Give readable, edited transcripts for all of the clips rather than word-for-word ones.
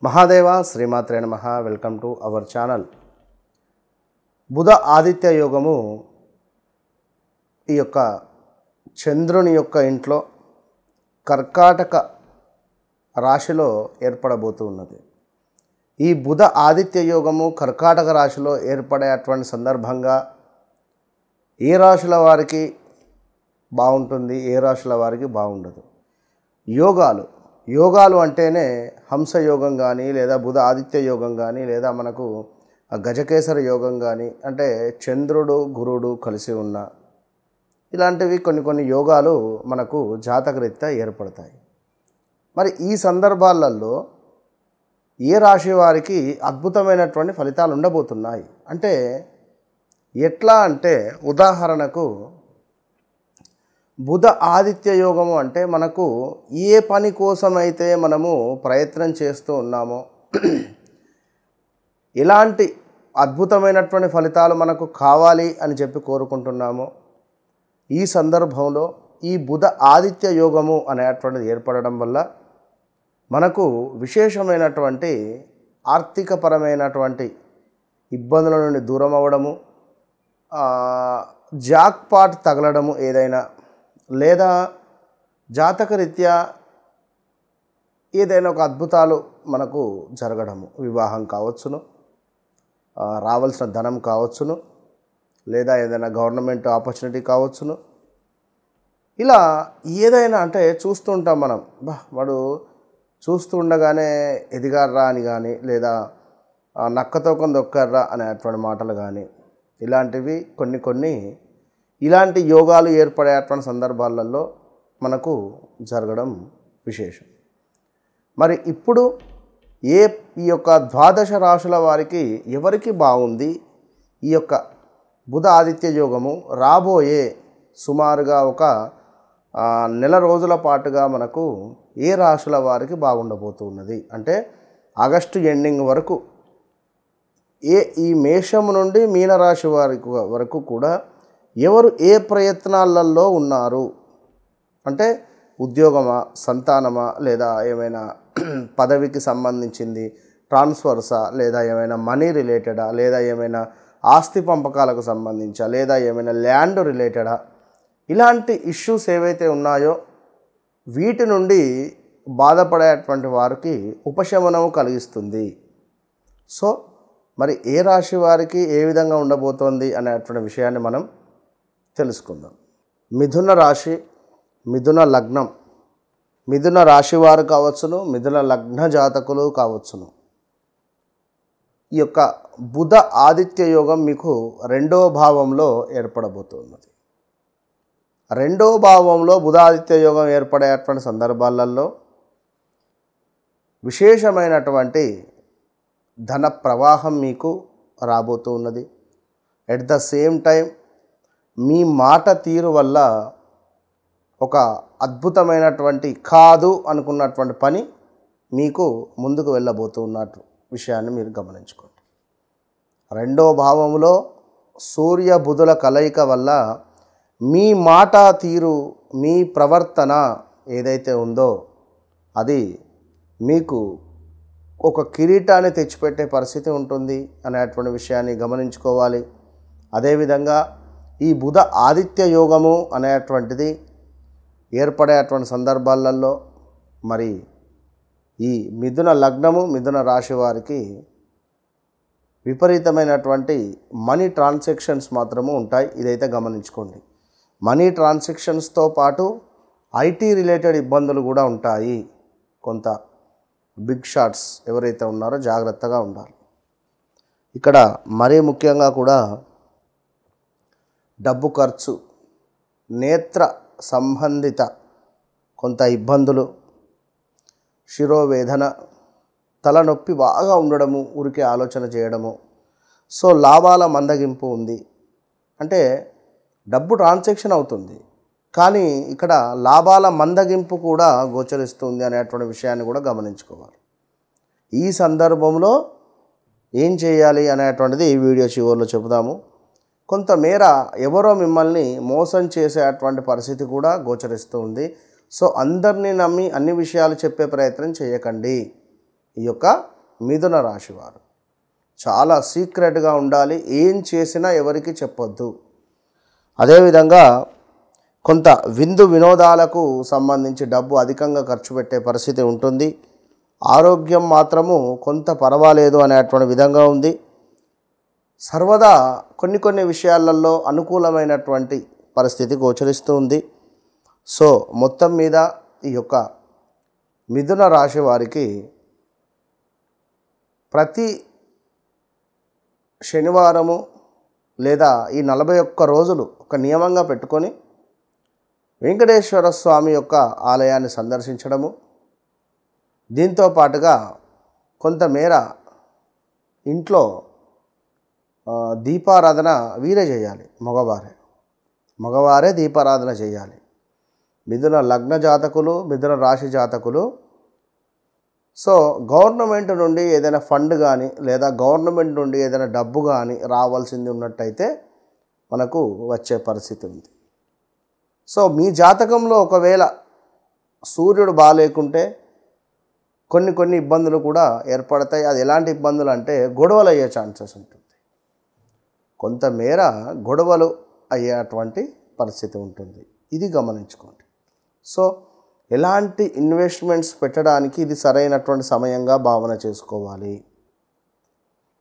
మహాదేవ శ్రీమాత్రే నమః. Welcome to our channel. బుధ ఆదిత్య యోగము ఈ యొక్క చంద్రుని యొక్క ఇంట్లో కర్కాటక రాశిలో ఏర్పడబోతూ ఉన్నది. ఈ బుధ ఆదిత్య యోగము కర్కాటక రాశిలో ఏర్పడేటువంటి సందర్భంగా ఏ రాశుల వారికి బాగుంటుంది, ఏ రాశుల వారికి బాగుండదు. యోగాలు అంటేనే హంసయోగం కానీ, లేదా బుధ ఆదిత్య యోగం కానీ, లేదా మనకు గజకేసర యోగం కానీ, అంటే చంద్రుడు గురుడు కలిసి ఉన్న ఇలాంటివి కొన్ని యోగాలు మనకు జాతకరీత్యా ఏర్పడతాయి. మరి ఈ సందర్భాలలో ఏ రాశి వారికి అద్భుతమైనటువంటి ఫలితాలు ఉండబోతున్నాయి అంటే ఎట్లా అంటే, ఉదాహరణకు బుధ ఆదిత్య యోగము అంటే మనకు ఏ పని కోసమైతే మనము ప్రయత్నం చేస్తూ ఉన్నామో, ఎలాంటి అద్భుతమైనటువంటి ఫలితాలు మనకు కావాలి అని చెప్పి కోరుకుంటున్నామో, ఈ సందర్భంలో ఈ బుధ ఆదిత్య యోగము అనేటువంటిది ఏర్పడడం వల్ల మనకు విశేషమైనటువంటి ఆర్థికపరమైనటువంటి ఇబ్బందుల నుండి దూరం అవ్వడము, జాక్పాట్ తగలడము ఏదైనా, లేదా జాతకరీత్యా ఏదైనా ఒక అద్భుతాలు మనకు జరగడము, వివాహం కావచ్చును, రావాల్సిన ధనం కావచ్చును, లేదా ఏదైనా గవర్నమెంట్ ఆపర్చునిటీ కావచ్చును. ఇలా ఏదైనా అంటే చూస్తూ ఉంటాం మనం, వాడు చూస్తూ ఉండగానే ఎదిగారా అని కానీ, లేదా నక్కతో కొంత దొక్కారా అనేటువంటి మాటలు కానీ, ఇలాంటివి కొన్ని ఇలాంటి యోగాలు ఏర్పడేటువంటి సందర్భాలలో మనకు జరగడం విశేషం. మరి ఇప్పుడు ఈ యొక్క ద్వాదశ రాశుల వారికి ఎవరికి బాగుంది ఈ యొక్క బుధ ఆదిత్య యోగము? రాబోయే సుమారుగా ఒక నెల రోజుల పాటుగా మనకు ఏ రాశుల వారికి బాగుండబోతున్నది అంటే ఆగస్టు ఎండింగ్ వరకు ఈ మేషము నుండి మీనరాశి వారికి వరకు కూడా ఎవరు ఏ ప్రయత్నాలలో ఉన్నారు అంటే ఉద్యోగమా, సంతానమా, లేదా ఏమైనా పదవికి సంబంధించింది, ట్రాన్స్ఫర్సా, లేదా ఏమైనా మనీ రిలేటెడా, లేదా ఏమైనా ఆస్తి పంపకాలకు సంబంధించా, లేదా ఏమైనా ల్యాండ్ రిలేటెడా, ఇలాంటి ఇష్యూస్ ఏవైతే ఉన్నాయో వీటి నుండి బాధపడేటువంటి వారికి ఉపశమనము కలిగిస్తుంది. సో మరి ఏ రాశి వారికి ఏ విధంగా ఉండబోతోంది అనేటువంటి విషయాన్ని మనం తెలుసుకుందాం. మిథున రాశి, మిథున లగ్నం, మిథున రాశి వారు కావచ్చును, మిథున లగ్న జాతకులు కావచ్చును. ఈ యొక్క బుధ ఆదిత్య యోగం మీకు 2వ భావంలో ఏర్పడబోతున్నది. 2వ భావంలో బుధ ఆదిత్య యోగం ఏర్పడేటువంటి సందర్భాలలో విశేషమైనటువంటి ధన ప్రవాహం మీకు రాబోతూ ఉన్నది. ఎట్ ద సేమ్ టైం మీ మాట తీరు వల్ల ఒక అద్భుతమైనటువంటి కాదు అనుకున్నటువంటి పని మీకు ముందుకు వెళ్ళబోతున్నట్టు విషయాన్ని మీరు గమనించుకోండి. 2వ భావంలో సూర్య బుధుల కలయిక వల్ల మీ మాట తీరు, మీ ప్రవర్తన ఏదైతే ఉందో అది మీకు ఒక కిరీటాన్ని తెచ్చిపెట్టే పరిస్థితి ఉంటుంది అనేటువంటి విషయాన్ని గమనించుకోవాలి. అదేవిధంగా ఈ బుధ ఆదిత్య యోగము అనేటువంటిది ఏర్పడేటువంటి సందర్భాలలో మరి ఈ మిథున లగ్నము, మిథున రాశి వారికి విపరీతమైనటువంటి మనీ ట్రాన్సాక్షన్స్ మాత్రము ఉంటాయి. ఇదైతే గమనించుకోండి. మనీ ట్రాన్సాక్షన్స్తో పాటు ఐటీ రిలేటెడ్ ఇబ్బందులు కూడా ఉంటాయి. కొంత బిగ్ షాట్స్ ఎవరైతే ఉన్నారో జాగ్రత్తగా ఉండాలి. ఇక్కడ మరీ ముఖ్యంగా కూడా డబ్బు ఖర్చు, నేత్ర సంబంధిత కొంత ఇబ్బందులు, శిరోవేదన, తలనొప్పి బాగా ఉండడము, ఊరికే ఆలోచన చేయడము. సో లాభాల మందగింపు ఉంది అంటే డబ్బు ట్రాన్సాక్షన్ అవుతుంది, కానీ ఇక్కడ లాభాల మందగింపు కూడా గోచరిస్తుంది అనేటువంటి విషయాన్ని కూడా గమనించుకోవాలి. ఈ సందర్భంలో ఏం చేయాలి అనేటువంటిది ఈ వీడియో చివరిలో చెబుదాము. కొంతమేర ఎవరో మిమ్మల్ని మోసం చేసేటువంటి పరిస్థితి కూడా గోచరిస్తుంది. సో అందరినీ నమ్మి అన్ని విషయాలు చెప్పే ప్రయత్నం చేయకండి. ఈ యొక్క మిథున రాశి వారు చాలా సీక్రెట్గా ఉండాలి, ఏం చేసినా ఎవరికి చెప్పొద్దు. అదేవిధంగా కొంత విందు వినోదాలకు సంబంధించి డబ్బు అధికంగా ఖర్చు పెట్టే పరిస్థితి ఉంటుంది. ఆరోగ్యం మాత్రము కొంత పర్వాలేదు అనేటువంటి విధంగా ఉంది. సర్వదా కొన్ని విషయాలలో అనుకూలమైనటువంటి పరిస్థితి గోచరిస్తూ ఉంది. సో మొత్తం మీద ఈ యొక్క మిథున రాశి వారికి ప్రతి శనివారము లేదా ఈ 41 రోజులు ఒక నియమంగా పెట్టుకొని వెంకటేశ్వర స్వామి యొక్క ఆలయాన్ని సందర్శించడము, దీంతో పాటుగా కొంతమేర ఇంట్లో దీపారాధన వీరే చేయాలి. మగవారే దీపారాధన చేయాలి. మిథున లగ్న జాతకులు, మిథున రాశి జాతకులు సో గవర్నమెంట్ నుండి ఏదైనా ఫండ్ కానీ లేదా గవర్నమెంట్ నుండి ఏదైనా డబ్బు కానీ రావాల్సింది ఉన్నట్టయితే మనకు వచ్చే పరిస్థితి ఉంది. సో మీ జాతకంలో ఒకవేళ సూర్యుడు బాగాలేకుంటే కొన్ని ఇబ్బందులు కూడా ఏర్పడతాయి. అది ఎలాంటి ఇబ్బందులు అంటే గొడవలు అయ్యే ఛాన్సెస్ ఉంటుంది. కొంతమేర గొడవలు అయ్యేటువంటి పరిస్థితి ఉంటుంది. ఇది గమనించుకోండి. సో ఎలాంటి ఇన్వెస్ట్మెంట్స్ పెట్టడానికి ఇది సరైనటువంటి సమయంగా భావన చేసుకోవాలి.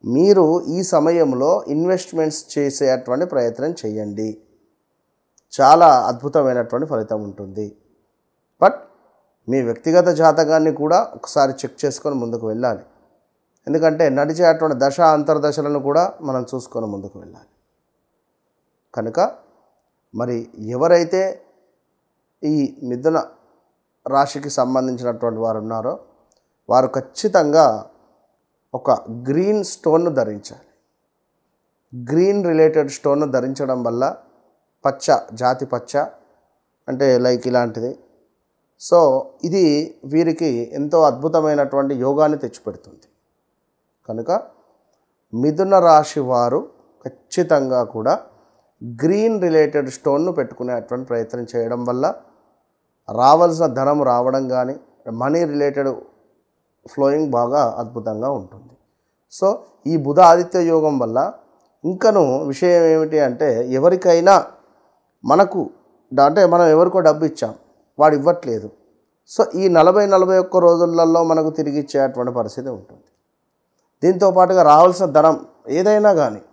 మీరు ఈ సమయంలో ఇన్వెస్ట్మెంట్స్ చేసేటువంటి ప్రయత్నం చేయండి, చాలా అద్భుతమైనటువంటి ఫలితం ఉంటుంది. బట్ మీ వ్యక్తిగత జాతకాన్ని కూడా ఒకసారి చెక్ చేసుకొని ముందుకు వెళ్ళాలి. ఎందుకంటే నడిచేటువంటి దశ అంతర్దశలను కూడా మనం చూసుకొని ముందుకు వెళ్ళాలి. కనుక మరి ఎవరైతే ఈ మిథున రాశికి సంబంధించినటువంటి వారు ఉన్నారో వారు ఖచ్చితంగా ఒక గ్రీన్ స్టోన్ను ధరించాలి. గ్రీన్ రిలేటెడ్ స్టోన్ను ధరించడం వల్ల పచ్చ, జాతి పచ్చ అంటే లైక్ ఇలాంటిది. సో ఇది వీరికి ఎంతో అద్భుతమైనటువంటి యోగాన్ని తెచ్చిపెడుతుంది. కనుక మిథున రాశి వారు ఖచ్చితంగా కూడా గ్రీన్ రిలేటెడ్ స్టోన్ను పెట్టుకునేటువంటి ప్రయత్నం చేయడం వల్ల రావాల్సిన ధనం రావడం కానీ మనీ రిలేటెడ్ ఫ్లోయింగ్ బాగా అద్భుతంగా ఉంటుంది. సో ఈ బుధ ఆదిత్య యోగం వల్ల ఇంకను విషయం ఏమిటి అంటే ఎవరికైనా మనకు అంటే మనం ఎవరికో డబ్బు ఇచ్చాం, వాడు ఇవ్వట్లేదు. సో ఈ 40-41 రోజులలో మనకు తిరిగి ఇచ్చేటువంటి పరిస్థితి ఉంటుంది. దీంతో పాటుగా రావాల్సిన ధనం ఏదైనా కానీ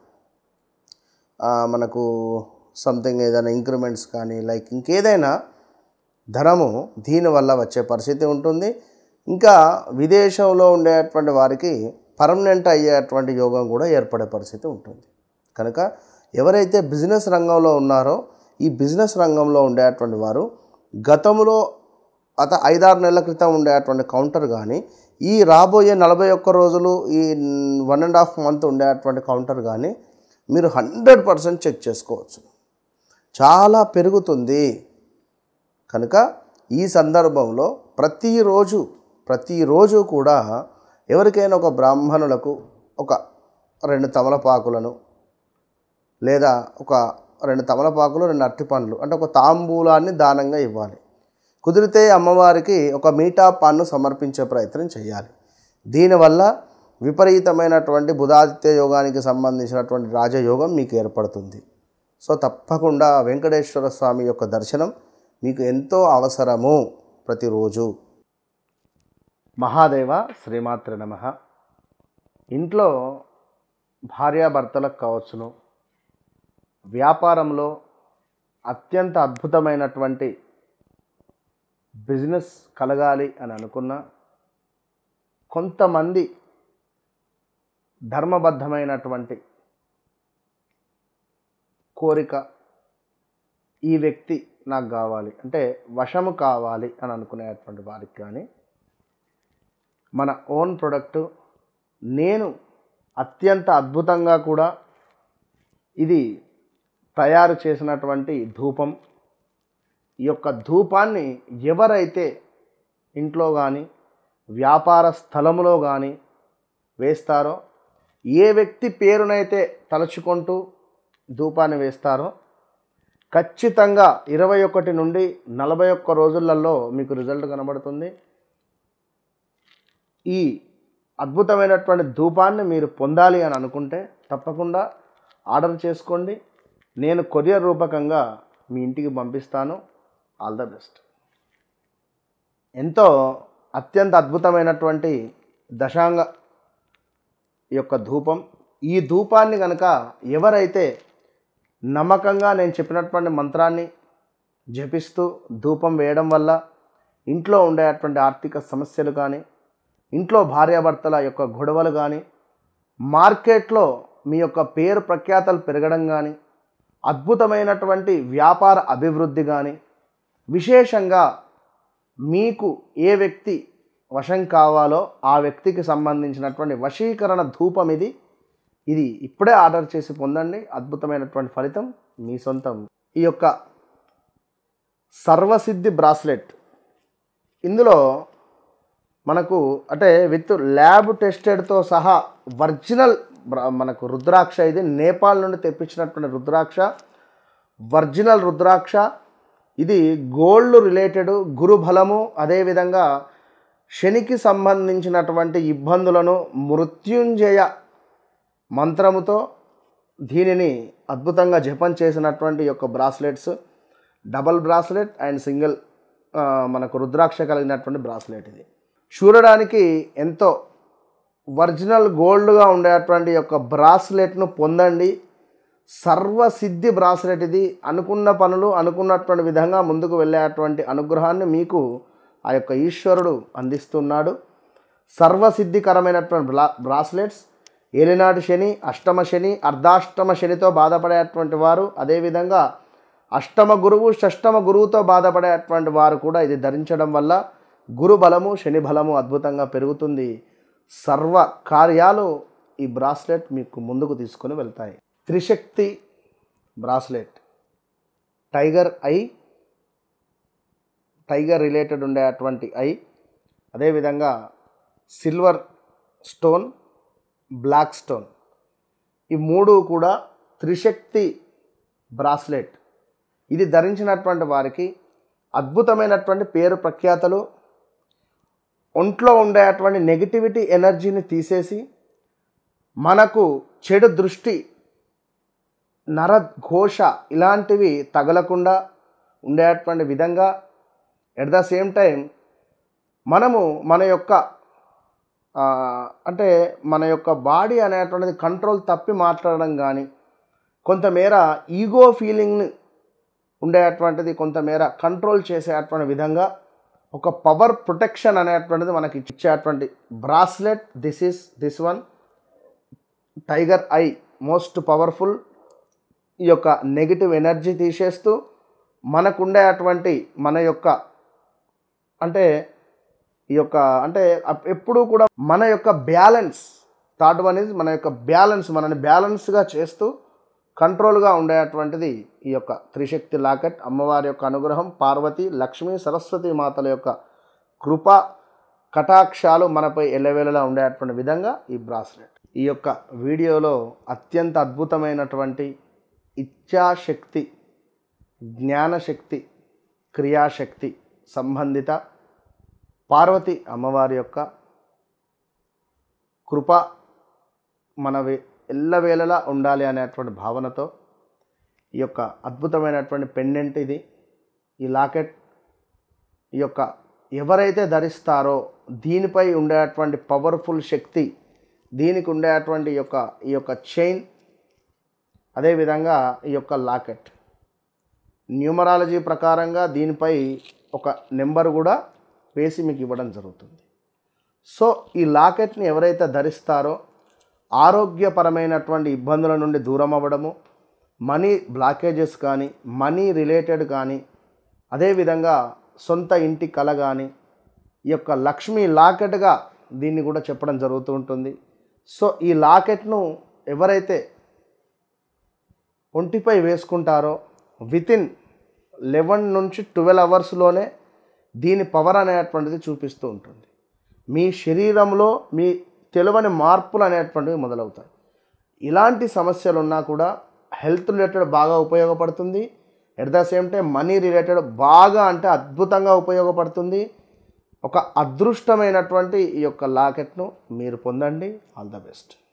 మనకు సంథింగ్ ఏదైనా ఇంక్రిమెంట్స్ కానీ లైక్ ఇంకేదైనా ధనము దీనివల్ల వచ్చే పరిస్థితి ఉంటుంది. ఇంకా విదేశంలో ఉండేటువంటి వారికి పర్మనెంట్ అయ్యేటువంటి యోగం కూడా ఏర్పడే పరిస్థితి ఉంటుంది. కనుక ఎవరైతే బిజినెస్ రంగంలో ఉన్నారో ఈ బిజినెస్ రంగంలో ఉండేటువంటి వారు గతంలో 5-6 నెలల క్రితం ఉండేటువంటి కౌంటర్ కానీ ఈ రాబోయే 41 రోజులు ఈ 1.5 మంత్ ఉండేటువంటి కౌంటర్ కానీ మీరు 100% చెక్ చేసుకోవచ్చు, చాలా పెరుగుతుంది. కనుక ఈ సందర్భంలో ప్రతిరోజు కూడా ఎవరికైనా ఒక బ్రాహ్మణులకు ఒక 2 తమలపాకులను లేదా ఒక 2 తమలపాకులు 2 అరటిపండ్లు అంటే ఒక తాంబూలాన్ని దానంగా ఇవ్వాలి. కుదిరితే అమ్మవారికి ఒక మీఠా పాన్ను సమర్పించే ప్రయత్నం చేయాలి. దీనివల్ల విపరీతమైనటువంటి బుధాదిత్య యోగానికి సంబంధించినటువంటి రాజయోగం మీకు ఏర్పడుతుంది. సో తప్పకుండా వెంకటేశ్వర స్వామి యొక్క దర్శనం మీకు ఎంతో అవసరము ప్రతిరోజు. మహాదేవ శ్రీమాత్రే నమః. ఇంట్లో భార్యాభర్తలకు కావచ్చును, వ్యాపారంలో అత్యంత అద్భుతమైనటువంటి బిజినెస్ కలగాలి అని అనుకున్న కొంతమంది ధర్మబద్ధమైనటువంటి కోరిక, ఈ వ్యక్తి నాకు కావాలి అంటే వశము కావాలి అని అనుకునేటువంటి వారికి కానీ మన ఓన్ ప్రొడక్టు నేను అత్యంత అద్భుతంగా కూడా ఇది తయారు చేసినటువంటి ధూపం, ఈ యొక్క ధూపాన్ని ఎవరైతే ఇంట్లో కానీ వ్యాపార స్థలంలో కానీ వేస్తారో, ఏ వ్యక్తి పేరునైతే తలుచుకుంటూ ధూపాన్ని వేస్తారో ఖచ్చితంగా 21 నుండి 41 రోజులలో మీకు రిజల్ట్ కనబడుతుంది. ఈ అద్భుతమైనటువంటి ధూపాన్ని మీరు పొందాలి అని అనుకుంటే తప్పకుండా ఆర్డర్ చేసుకోండి. నేను కొరియర్ రూపకంగా మీ ఇంటికి పంపిస్తాను. All the best. ఎంతో అత్యంత అద్భుతమైనటువంటి దశాంగ యొక్క ధూపం. ఈ ధూపాన్ని కనుక ఎవరైతే నమ్మకంగా నేను చెప్పినటువంటి మంత్రాన్ని జపిస్తూ ధూపం వేయడం వల్ల ఇంట్లో ఉండేటువంటి ఆర్థిక సమస్యలు కానీ, ఇంట్లో భార్యాభర్తల యొక్క గొడవలు కానీ, మార్కెట్లో మీ యొక్క పేరు ప్రఖ్యాతలు పెరగడం కానీ, అద్భుతమైనటువంటి వ్యాపార అభివృద్ధి కానీ, విశేషంగా మీకు ఏ వ్యక్తి వశం కావాలో ఆ వ్యక్తికి సంబంధించినటువంటి వశీకరణ ధూపం ఇది ఇప్పుడే ఆర్డర్ చేసి పొందండి. అద్భుతమైనటువంటి ఫలితం మీ సొంతం. ఈ యొక్క సర్వసిద్ధి బ్రాస్లెట్ ఇందులో మనకు అంటే విత్ ల్యాబ్ టెస్టెడ్తో సహా ఒరిజినల్ మనకు రుద్రాక్ష. ఇది నేపాల్ నుండి తెప్పించినటువంటి రుద్రాక్ష, ఒరిజినల్ రుద్రాక్ష. ఇది గోల్డ్ రిలేటెడ్, గురుబలము, అదేవిధంగా శనికి సంబంధించినటువంటి ఇబ్బందులను మృత్యుంజయ మంత్రముతో దీనిని అద్భుతంగా జపం చేసినటువంటి యొక్క bracelets. Double bracelet and single మనకు రుద్రాక్ష కలిగినటువంటి బ్రాస్లెట్. ఇది చూడడానికి ఎంతో ఒరిజినల్ గోల్డ్గా ఉండేటువంటి యొక్క బ్రాస్లెట్ను పొందండి. సర్వసిద్ధి బ్రాస్లెట్. ఇది అనుకున్న పనులు అనుకున్నటువంటి విధంగా ముందుకు వెళ్ళేటువంటి అనుగ్రహాన్ని మీకు ఆ యొక్క ఈశ్వరుడు అందిస్తున్నాడు. సర్వసిద్ధికరమైనటువంటి బ్రాస్లెట్స్. ఏలినాటి శని, అష్టమ శని, అర్ధాష్టమ శనితో బాధపడేటువంటి వారు, అదేవిధంగా అష్టమ గురువు, షష్టమ గురువుతో బాధపడేటువంటి వారు కూడా ఇది ధరించడం వల్ల గురు బలము, శని బలము అద్భుతంగా పెరుగుతుంది. సర్వ కార్యాలు ఈ బ్రాస్లెట్ మీకు ముందుకు తీసుకొని వెళ్తాయి. Trishakti bracelet. Tiger eye, tiger related ఉండేటువంటి ఐ, అదేవిధంగా సిల్వర్ స్టోన్, బ్లాక్ స్టోన్, ఈ మూడు కూడా త్రిశక్తి బ్రాస్లెట్. ఇది ధరించినటువంటి వారికి అద్భుతమైనటువంటి పేరు ప్రఖ్యాతలు, ఒంట్లో ఉండేటువంటి నెగిటివిటీ ఎనర్జీని తీసేసి మనకు చెడు దృష్టి, నరఘోష ఇలాంటివి తగలకుండా ఉండేటువంటి విధంగా, ఎట్ ద సేమ్ టైం మనము మన యొక్క అంటే మన యొక్క బాడీ అనేటువంటిది కంట్రోల్ తప్పి మాట్లాడడం కానీ, కొంతమేర ఈగో ఫీలింగ్ని ఉండేటువంటిది కొంతమేర కంట్రోల్ చేసేటువంటి విధంగా ఒక పవర్ ప్రొటెక్షన్ అనేటువంటిది మనకి ఇచ్చేటువంటి bracelet. This one tiger I most powerful. ఈ యొక్క నెగిటివ్ ఎనర్జీ తీసేస్తూ మనకుండేటువంటి మన యొక్క అంటే ఈ యొక్క అంటే ఎప్పుడూ కూడా మన యొక్క బ్యాలెన్స్, థర్డ్ వన్ ఈజ్ మన యొక్క బ్యాలెన్స్, మనని బ్యాలెన్స్గా చేస్తూ కంట్రోల్గా ఉండేటువంటిది ఈ యొక్క త్రిశక్తి లాకెట్. అమ్మవారి యొక్క అనుగ్రహం, పార్వతి, లక్ష్మీ, సరస్వతి మాతల యొక్క కృప కటాక్షాలు మనపై ఎల్లవేళలా ఉండేటువంటి విధంగా ఈ బ్రాస్లెట్. ఈ యొక్క వీడియోలో అత్యంత అద్భుతమైనటువంటి ఇచ్ఛాశక్తి, జ్ఞానశక్తి, క్రియాశక్తి సంబంధిత పార్వతి అమ్మవారి యొక్క కృప మనవి ఎల్లవేళలా ఉండాలి అనేటువంటి భావనతో ఈ యొక్క అద్భుతమైనటువంటి పెండెంట్ ఇది. ఈ లాకెట్ ఈ యొక్క ఎవరైతే ధరిస్తారో దీనిపై ఉండేటువంటి పవర్ఫుల్ శక్తి, దీనికి ఉండేటువంటి ఈ యొక్క చైన్, అదేవిధంగా ఈ యొక్క లాకెట్ న్యూమరాలజీ ప్రకారంగా దీనిపై ఒక నెంబర్ కూడా వేసి మీకు ఇవ్వడం జరుగుతుంది. సో ఈ లాకెట్ని ఎవరైతే ధరిస్తారో ఆరోగ్యపరమైనటువంటి ఇబ్బందుల నుండి దూరం అవ్వడము, మనీ బ్లాకేజెస్ కానీ, మనీ రిలేటెడ్ కానీ, అదేవిధంగా సొంత ఇంటి కల కానీ, ఈ యొక్క లక్ష్మీ లాకెట్గా దీన్ని కూడా చెప్పడం జరుగుతూ ఉంటుంది. సో ఈ లాకెట్ను ఎవరైతే ఒంటిపై వేసుకుంటారో వితిన్ 11 నుంచి 12 అవర్స్లోనే దీని పవర్ అనేటువంటిది చూపిస్తూ ఉంటుంది. మీ శరీరంలో మీ తెలియని మార్పులు అనేటువంటివి మొదలవుతాయి. ఇలాంటి సమస్యలు ఉన్నా కూడా హెల్త్ రిలేటెడ్ బాగా ఉపయోగపడుతుంది. At the same time money related బాగా అంటే అద్భుతంగా ఉపయోగపడుతుంది. ఒక అదృష్టమైనటువంటి ఈ యొక్క లాకెట్ను మీరు పొందండి. All the best.